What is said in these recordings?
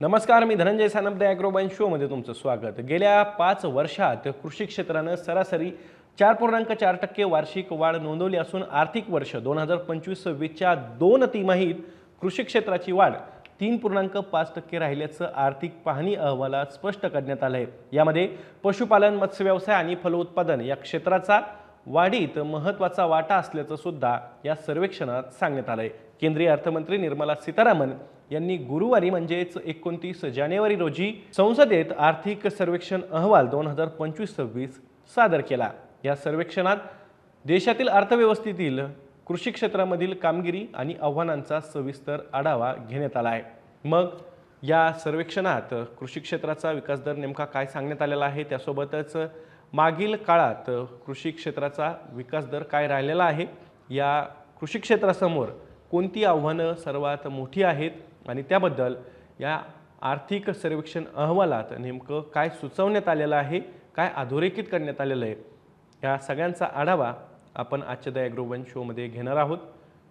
नमस्कार, मी धनंजय सानप द ॲग्रोबाइन शोमध्ये तुमचं स्वागत। गेल्या 5 वर्षात कृषी क्षेत्रानं सरासरी 4.4% वार्षिक वाढ नोंदवली असून आर्थिक वर्ष 2025-26च्या 2 तिमाहीत कृषी क्षेत्राची वाढ 3.5% राहिल्याचं आर्थिक पाहणी अहवालात स्पष्ट करण्यात आलं आहे। यामध्ये पशुपालन, मत्स्य व्यवसाय आणि फलोत्पादन या क्षेत्राचा वाढीत महत्त्वाचा वाटा असल्याचं सुद्धा या सर्वेक्षणात सांगण्यात आलं आहे। केंद्रीय अर्थमंत्री निर्मला सीतारामन यांनी गुरुवारी म्हणजेच 29 जानेवारी रोजी संसदेत आर्थिक सर्वेक्षण अहवाल 2025-26 सादर केला। या सर्वेक्षणात देशातील अर्थव्यवस्थेतील कृषी क्षेत्रामधील कामगिरी आणि आव्हानांचा सविस्तर आढावा घेण्यात आला आहे। मग या सर्वेक्षणात कृषी क्षेत्राचा विकास दर नेमका काय सांगण्यात आलेला आहे, त्यासोबतच मागील काळात कृषी क्षेत्राचा विकास दर काय राहिलेला आहे, या कृषी क्षेत्रासमोर कोणती आव्हानं सर्वात मोठी आहेत आणि त्याबद्दल या आर्थिक सर्वेक्षण अहवालात नेमकं काय सुचवण्यात आलेलं आहे, काय अधोरेखित करण्यात आलेलं आहे, या सगळ्यांचा आढावा आपण आजच्या द ॲग्रोबाइन शोमध्ये घेणार आहोत।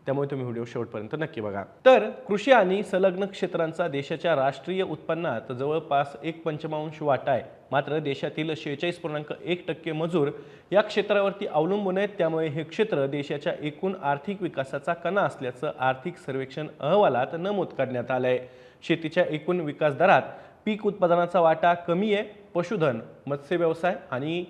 त्यामुळे तुम्ही व्हिडिओ शेवटपर्यंत नक्की बघा। तर कृषी आणि संलग्न क्षेत्रांचा देशाच्या राष्ट्रीय उत्पन्नात जवळपास 1/5 वाटा आहे। मात्र देशातील 46.1% मजूर या क्षेत्रावरती अवलंबून आहेत, त्यामुळे हे क्षेत्र देशाच्या एकूण आर्थिक विकासाचा कणा असल्याचं आर्थिक सर्वेक्षण अहवालात नमूद करण्यात आलं आहे। शेतीच्या एकूण विकास दरात पीक उत्पादनाचा वाटा कमी आहे। पशुधन, मत्स्य व्यवसाय आणि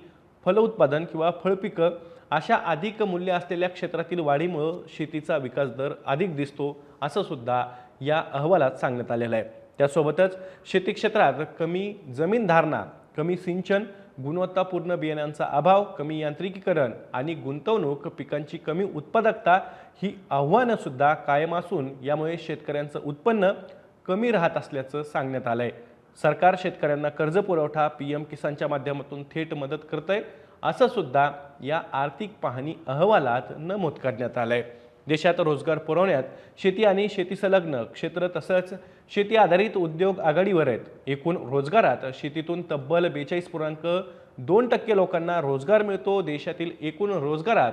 फलोत्पादन किंवा फळपिकं अशा अधिक मूल्य असलेल्या क्षेत्रातील वाढीमुळे शेतीचा विकास दर अधिक दिसतो असं सुद्धा या अहवालात सांगण्यात आलेलं आहे। त्यासोबतच शेती क्षेत्रात कमी जमीन धारणा, कमी सिंचन, गुणवत्तापूर्ण बियाण्यांचा अभाव, कमी यांत्रिकीकरण आणि गुंतवणूक, पिकांची कमी उत्पादकता ही आव्हानं सुद्धा कायम असून यामुळे शेतकऱ्यांचं उत्पन्न कमी राहत असल्याचं सांगण्यात आलं आहे। सरकार शेतकऱ्यांना कर्ज पुरवठा पीएम किसानच्या माध्यमातून थेट मदत करतंय असं सुद्धा या आर्थिक पाहणी अहवालात नमूद करण्यात आलंय। देशात रोजगार पुरवण्यात शेती आणि शेती संलग्न क्षेत्र तसंच शेती आधारित उद्योग आघाडीवर आहेत। एकूण रोजगारात शेतीतून तब्बल 42.2% लोकांना रोजगार मिळतो। देशातील एकूण रोजगारात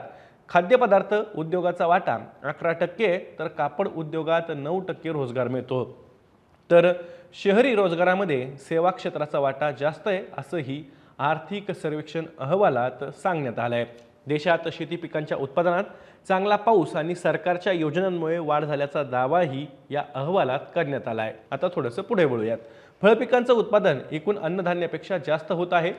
खाद्यपदार्थ उद्योगाचा वाटा 11%, तर कापड उद्योगात 9% रोजगार मिळतो। तर शहरी रोजगारामध्ये सेवा क्षेत्राचा वाटा जास्त आहे असंही आर्थिक सर्वेक्षण अहवालात सांगण्यात आलं आहे। देशात शेती पिकांच्या उत्पादनात चांगला पाऊस आणि सरकारच्या योजनांमुळे वाढ झाल्याचा दावाही या अहवालात करण्यात आला आहे। आता थोडंसं पुढे वळूयात। फळपिकांचं उत्पादन एकूण अन्नधान्यापेक्षा जास्त होत आहे।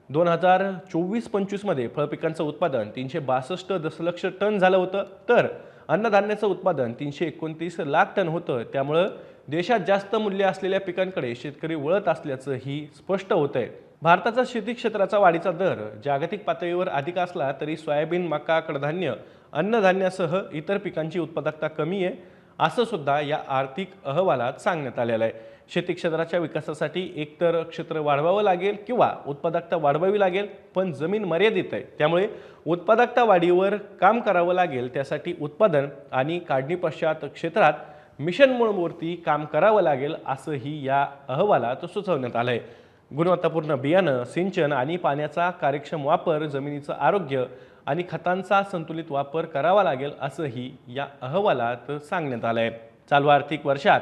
2024-25 मध्ये फळपिकांचं उत्पादन 362 दशलक्ष टन झालं होतं, तर अन्नधान्याचं उत्पादन 329 लाख टन होतं। त्यामुळे देशात जास्त मूल्य असलेल्या पिकांकडे शेतकरी वळत असल्याचंही स्पष्ट होतंय। भारताचा शेती क्षेत्राचा वाढीचा दर जागतिक पातळीवर अधिक असला तरी सोयाबीन, मका, कडधान्य, अन्नधान्यासह इतर पिकांची उत्पादकता कमी आहे असं सुद्धा या आर्थिक अहवालात सांगण्यात आलेलं आहे। शेती क्षेत्राच्या विकासासाठी एकतर क्षेत्र वाढवावं लागेल किंवा उत्पादकता वाढवावी लागेल, पण जमीन मर्यादित आहे, त्यामुळे उत्पादकता वाढीवर काम करावं लागेल। त्यासाठी उत्पादन आणि काढणी पश्चात क्षेत्रात मिशन मोडवरती काम करावं लागेल असंही या अहवालात सुचवण्यात आलं आहे। गुणवत्तापूर्ण बियाणं, सिंचन आणि पाण्याचा कार्यक्षम वापर, जमिनीचं आरोग्य आणि खतांचा संतुलित वापर करावा लागेल असंही या अहवालात सांगण्यात आलं आहे। चालू आर्थिक वर्षात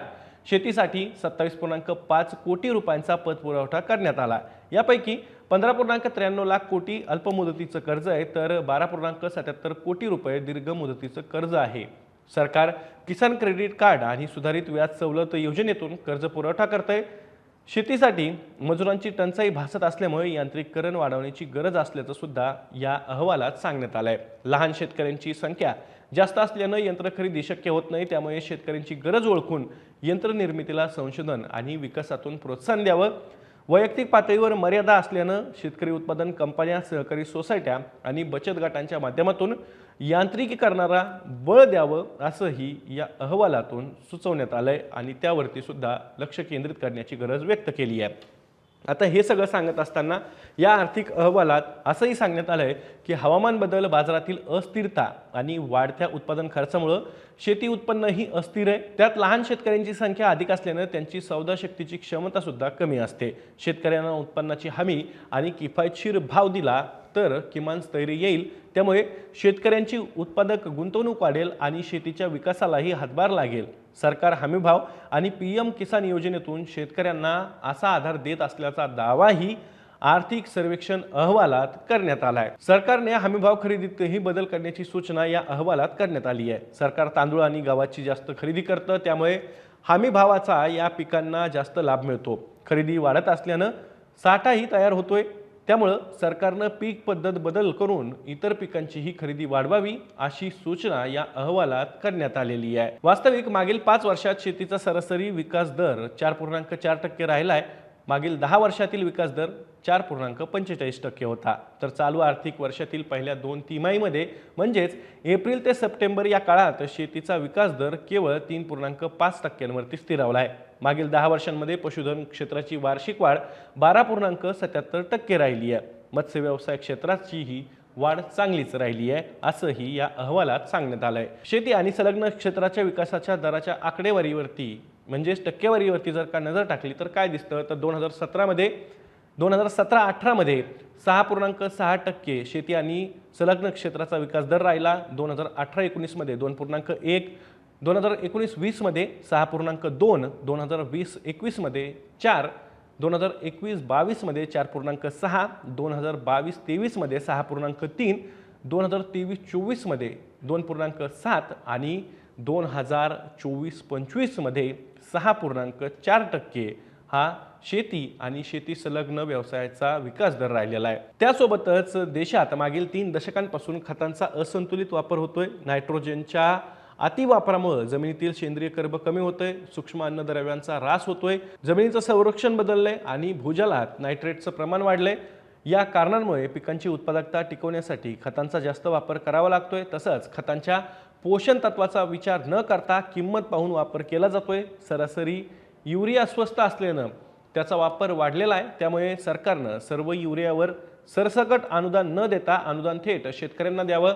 शेतीसाठी 27.5 कोटी रुपयांचा पतपुरवठा करण्यात आला। यापैकी 15.93 लाख कोटी अल्पमुदतीचं कर्ज आहे, तर 12.77 कोटी रुपये दीर्घ मुदतीचं कर्ज आहे। सरकार किसान क्रेडिट कार्ड आणि सुधारित व्याज सवलत योजनेतून कर्ज पुरवठा करते। शेतीसाठी मजुरांची टंचाई भासत असल्यामुळे यांत्रिकीकरण वाढवण्याची गरज असल्याचं सुद्धा या अहवालात सांगण्यात आलंय। लहान शेतकऱ्यांची संख्या जास्त असल्यानं यंत्र खरेदी शक्य होत नाही, त्यामुळे शेतकऱ्यांची गरज ओळखून यंत्र निर्मितीला संशोधन आणि विकासातून प्रोत्साहन द्यावं। वैयक्तिक पातळीवर मर्यादा असल्यानं शेतकरी उत्पादन कंपन्या, सहकारी सोसायट्या आणि बचत गटांच्या माध्यमातून यांत्रिकीकरणाला बळ द्यावं असंही या अहवालातून सुचवण्यात आलंय आणि त्यावरती सुद्धा लक्ष केंद्रित करण्याची गरज व्यक्त केली आहे। आता हे सगळं सांगत असताना या आर्थिक अहवालात असंही सांगण्यात आलंय की हवामान बदल, बाजारातील अस्थिरता आणि वाढत्या उत्पादन खर्चामुळे शेती उत्पन्नही अस्थिर आहे। त्यात लहान शेतकऱ्यांची संख्या अधिक असल्यानं त्यांची सौदा शक्तीची क्षमता सुद्धा कमी असते। शेतकऱ्यांना उत्पन्नाची हमी आणि किफायतशीर भाव दिला तर किमान स्थैर्य येईल। त्यामुळे शेतकऱ्यांची उत्पादक गुंतवणूक वाढेल आणि शेतीच्या विकासालाही हातभार लागेल। सरकार हमीभाव आणि पीएम किसान योजनेतून शेतकऱ्यांना असा आधार देत असल्याचा दावाही आर्थिक सर्वेक्षण अहवालात करण्यात आला आहे। सरकारने हमीभाव खरेदीतही बदल करण्याची सूचना या अहवालात करण्यात आली आहे। सरकार तांदूळ आणि गव्हाची जास्त खरेदी करतं, त्यामुळे हमीभावाचा या पिकांना जास्त लाभ मिळतो। खरेदी वाढत असल्यानं साठाही तयार होतोय, त्यामुळे सरकारनं पीक पद्धत बदल करून इतर पिकांचीही खरेदी वाढवावी अशी सूचना या अहवालात करण्यात आलेली आहे। वास्तविक मागील 5 वर्षात शेतीचा सरासरी विकास दर 4.4% राहिला आहे। मागील 10 वर्षातील विकास दर 4.45% होता। तर चालू आर्थिक वर्षातील पहिल्या 2 तिमाहीमध्ये म्हणजेच एप्रिल ते सप्टेंबर या काळात शेतीचा विकास दर केवळ 3.5%वरती स्थिरावला आहे। मागील 10 वर्षांमध्ये पशुधन क्षेत्राची वार्षिक वाढ 12.77% राहिली आहे। मत्स्य व्यवसाय क्षेत्राचीही वाढ चांगलीच राहिली आहे असंही या अहवालात सांगण्यात आलंय। शेती आणि संलग्न क्षेत्राच्या विकासाच्या दराच्या आकडेवारीवरती म्हणजेच टक्केवारीवरती जर का नजर टाकली तर काय दिसतं, तर 2017-18 मध्ये 6.6% शेती आणि संलग्न क्षेत्राचा विकास दर राहिला। 2018-19 मध्ये 2.1, 2019-20 मध्ये 6.2, 2020-21 मध्ये 4, 2021-22 मध्ये 4.6, 2022-23 मध्ये 6.3, 2023-24 मध्ये 2.7 आणि 2024-25 मध्ये 6.4% हा शेती आणि शेती संलग्न व्यवसायाचा विकास दर राहिलेला आहे। त्यासोबतच देशात मागील 3 दशकांपासून खतांचा असंतुलित वापर होतोय। नायट्रोजनच्या अतिवापरामुळे जमिनीतील सेंद्रिय कर्ब कमी होतोय, सूक्ष्म अन्नद्रव्यांचा ऱ्हास होतोय, जमिनीचं संरक्षण बदललंय आणि भूजलात नायट्रेटचं प्रमाण वाढलंय। या कारणांमुळे पिकांची उत्पादकता टिकवण्यासाठी खतांचा जास्त वापर करावा लागतोय। तसंच खतांच्या पोषण तत्वाचा विचार न करता किंमत पाहून वापर केला जातोय। सरासरी युरिया स्वस्त असल्यानं त्याचा वापर वाढलेला आहे, त्यामुळे सरकारनं सर्व युरियावर सरसकट अनुदान न देता अनुदान थेट शेतकऱ्यांना द्यावं।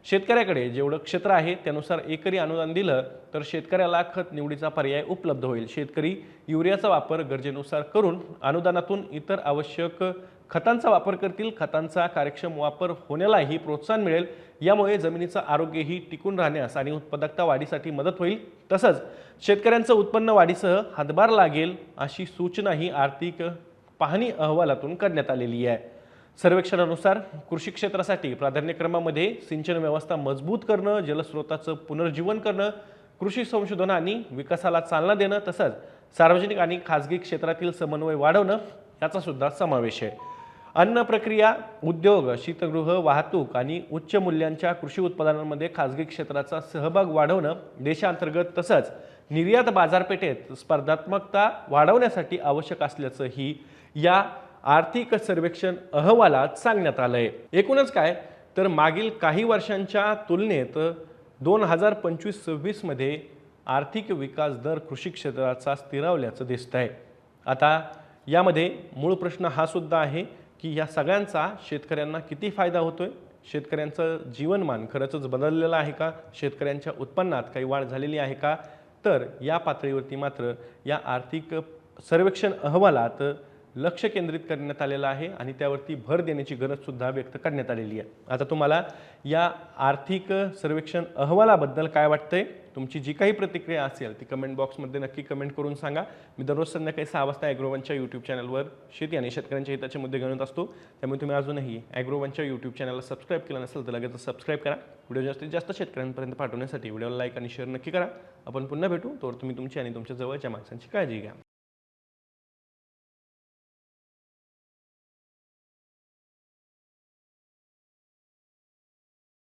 शेतकऱ्याकडे जेवढं क्षेत्र आहे त्यानुसार एकरी अनुदान दिलं तर शेतकऱ्याला खत निवडीचा पर्याय उपलब्ध होईल। शेतकरी युरियाचा वापर गरजेनुसार करून अनुदानातून इतर आवश्यक खतांचा वापर करतील। खतांचा कार्यक्षम वापर होण्यालाही प्रोत्साहन मिळेल। यामुळे जमिनीचं आरोग्यही टिकून राहण्यास आणि उत्पादकता वाढीसाठी मदत होईल। तसंच शेतकऱ्यांचं उत्पन्न वाढीसह हातभार लागेल अशी सूचनाही आर्थिक पाहणी अहवालातून करण्यात आलेली आहे। सर्वेक्षणानुसार कृषी क्षेत्रासाठी प्राधान्यक्रमामध्ये सिंचन व्यवस्था मजबूत करणं, जलस्रोताचं पुनर्जीवन करणं, कृषी संशोधन आणि विकासाला चालना देणं, तसंच सार्वजनिक आणि खाजगी क्षेत्रातील समन्वय वाढवणं याचा सुद्धा समावेश आहे। अन्न प्रक्रिया उद्योग, शीतगृह, वाहतूक आणि उच्च मूल्यांच्या कृषी उत्पादनांमध्ये खाजगी क्षेत्राचा सहभाग वाढवणं, देशांतर्गत तसंच निर्यात बाजारपेठेत स्पर्धात्मकता वाढवण्यासाठी आवश्यक असल्याचंही या आर्थिक सर्वेक्षण अहवालात सांगण्यात आलंय। एकूणच काय तर मागील काही वर्षांच्या तुलनेत 2025-26 मध्ये आर्थिक विकास दर कृषी क्षेत्राचा स्थिरावल्याचं दिसतंय। आता यामध्ये मूळ प्रश्न हा सुद्धा आहे की या सगळ्यांचा शेतकऱ्यांना किती फायदा होतोय? शेतकऱ्यांचं जीवनमान खरंच बदललेलं आहे का? शेतकऱ्यांच्या उत्पन्नात काही वाढ झालेली आहे का? तर या पातळीवरती मात्र या आर्थिक सर्वेक्षण अहवालात लक्ष केंद्रित करण्यात आलेलं आहे आणि त्यावरती भर देण्याची गरज सुद्धा व्यक्त करण्यात आलेली आहे। आता तुम्हाला या आर्थिक सर्वेक्षण अहवालाबद्दल काय वाटतंय? तुमची जी काही प्रतिक्रिया असेल ती कमेंट बॉक्समध्ये नक्की कमेंट करून सांगा। मी दररोज संध्याकाळी 6 वाजता ॲग्रोवनच्या यूट्यूब चॅनलवर शेती आणि शेतकऱ्यांच्या हिताचे मुद्दे घेऊन असतो, त्यामुळे तुम्ही अजूनही ॲग्रोवनच्या यूट्यूब चॅनलला सबस्क्राईब केलं नसेल तर लगेच सबस्क्राईब करा। व्हिडिओ जास्तीत जास्त शेतकऱ्यांपर्यंत पाठवण्यासाठी व्हिडिओला लाईक आणि शेअर नक्की करा। आपण पुन्हा भेटू, तोवर तुम्ही तुमची आणि तुमच्या जवळच्या माणसांची काळजी घ्या।